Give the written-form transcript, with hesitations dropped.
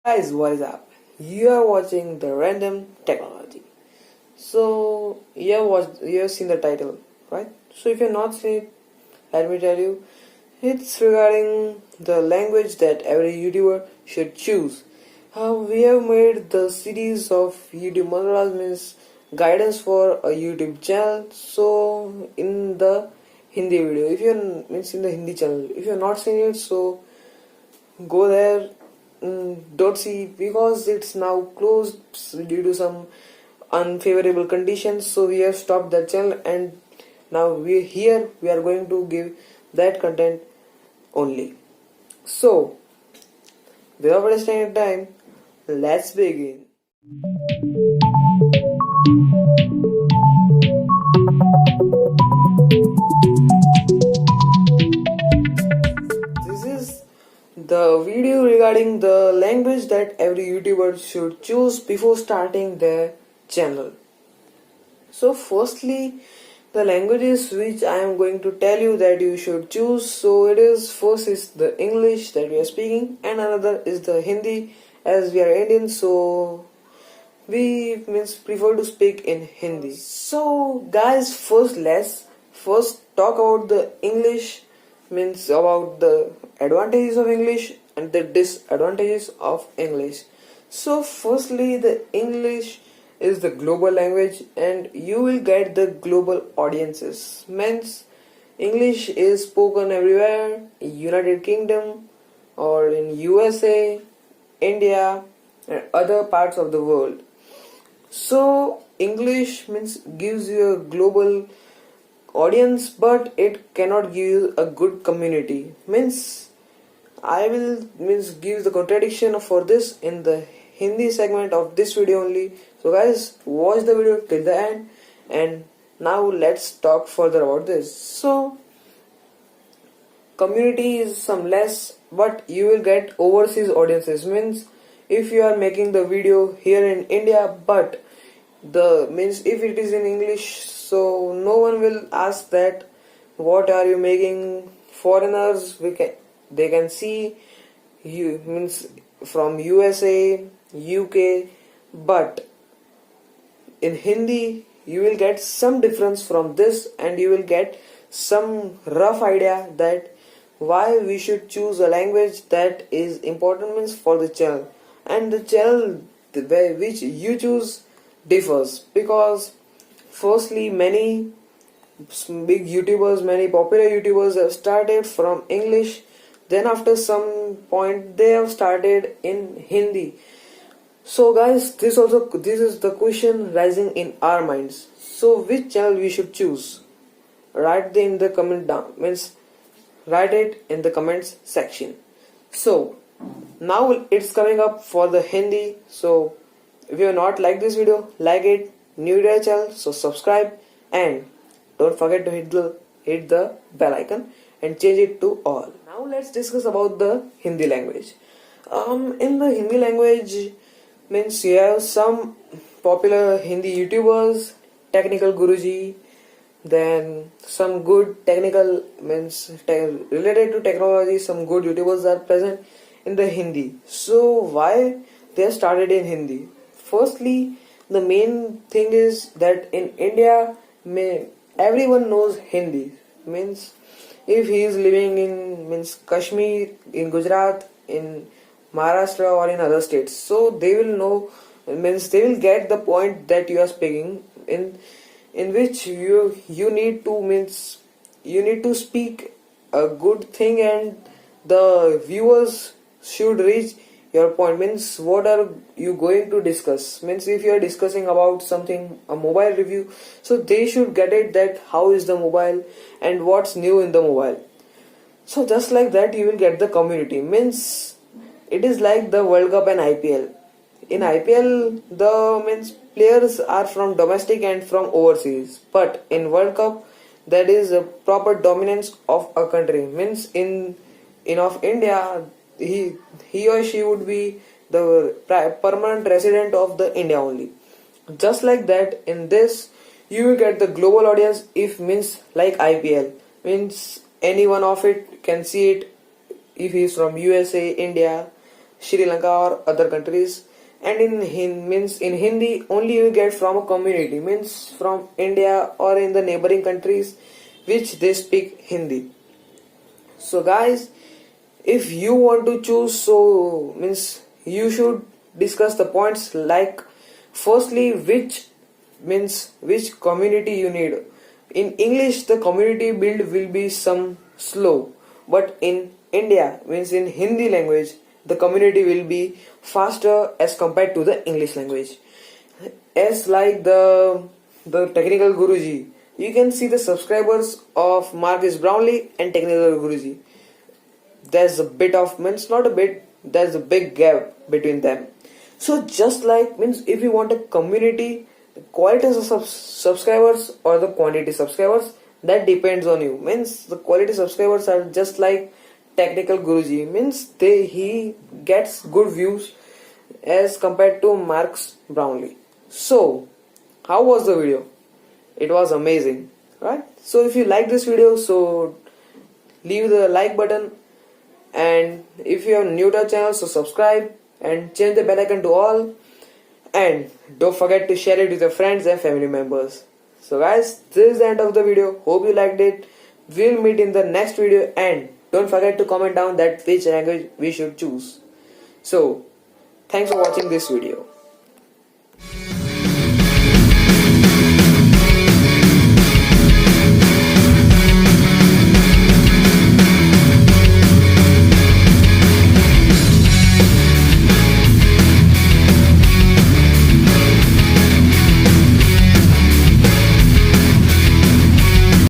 Guys, what is up? You are watching the Random Technology. So you have seen the title, right? So if you're not seen it, let me tell you, it's regarding the language that every YouTuber should choose. We have made the series of YouTube mantras means guidance for a YouTube channel. So in the Hindi video, if you're means in the Hindi channel, if you're not seen it, so go there. Don't see because it's now closed due to some unfavorable conditions, so we have stopped that channel, and now we are going to give that content only. So without wasting any time, let's begin. This is the video regarding the language that every YouTuber should choose before starting their channel. So firstly, the languages which I am going to tell you that you should choose. So it is first is the English that we are speaking, and another is the Hindi, as we are Indian, so we means prefer to speak in Hindi. So guys, let's first talk about the English, means about the advantages of English and the disadvantages of English. So firstly, the English is the global language and you will get the global audiences. Means English is spoken everywhere, in United Kingdom or in USA, India and other parts of the world. So English means gives you a global audience, but it cannot give you a good community. Means I will means give the contradiction for this in the Hindi segment of this video only. So guys, watch the video till the end, and now let's talk further about this. So community is some less, but you will get overseas audiences. Means if you are making the video here in India, but the means if it is in English, so no one will ask that what are you making. Foreigners they can see you means from USA, UK, but in Hindi you will get some difference from this, and you will get some rough idea that why we should choose a language that is important means for the channel, and the channel which you choose differs because firstly many big YouTubers, many popular YouTubers have started from English, then after some point they have started in Hindi. So guys, this is the question rising in our minds. So which channel we should choose? Write in the comment down, means write it in the comments section. So now it's coming up for the Hindi. So if you have not liked this video, like it. New to our channel, so subscribe and don't forget to hit the bell icon and change it to all. Now let's discuss about the Hindi language. In the Hindi language means you have some popular Hindi YouTubers, technical Guruji, then some good technical means related to technology. Some good YouTubers are present in the Hindi. So why they started in Hindi? Firstly, the main thing is that in India, everyone knows Hindi. Means if he is living in means Kashmir, in Gujarat, in Maharashtra or in other states, so they will know, means they will get the point that you are speaking in which you need to means you need to speak a good thing, and the viewers should reach your point. Means what are you going to discuss? Means if you are discussing about something, a mobile review, so they should get it that how is the mobile and what's new in the mobile. So just like that you will get the community. Means it is like the World Cup and IPL. In IPL the means players are from domestic and from overseas, but in World Cup that is a proper dominance of a country. Means in of India, he or she would be the permanent resident of the India only. Just like that, in this you will get the global audience. If means like IPL, means any one of it can see it if he is from USA, India, Sri Lanka or other countries. And means in Hindi only you get from a community, means from India or in the neighboring countries which they speak Hindi. So guys, if you want to choose, so means you should discuss the points like firstly which community you need. In English the community build will be some slow, but in India means in Hindi language the community will be faster as compared to the English language. As like the technical Guruji, you can see the subscribers of Marcus Brownlee and technical Guruji. There's a bit of, means not a bit, there's a big gap between them. So just like means if you want a community, the quality of subscribers or the quantity subscribers, that depends on you. Means the quality subscribers are just like technical Guruji, means he gets good views as compared to Marcus Brownlee. So how was the video? It was amazing, right? So if you like this video, so leave the like button, and if you are new to our channel, so subscribe and change the bell icon to all, and don't forget to share it with your friends and family members. So guys, this is the end of the video. Hope you liked it. We'll meet in the next video, and don't forget to comment down that which language we should choose. So thanks for watching this video.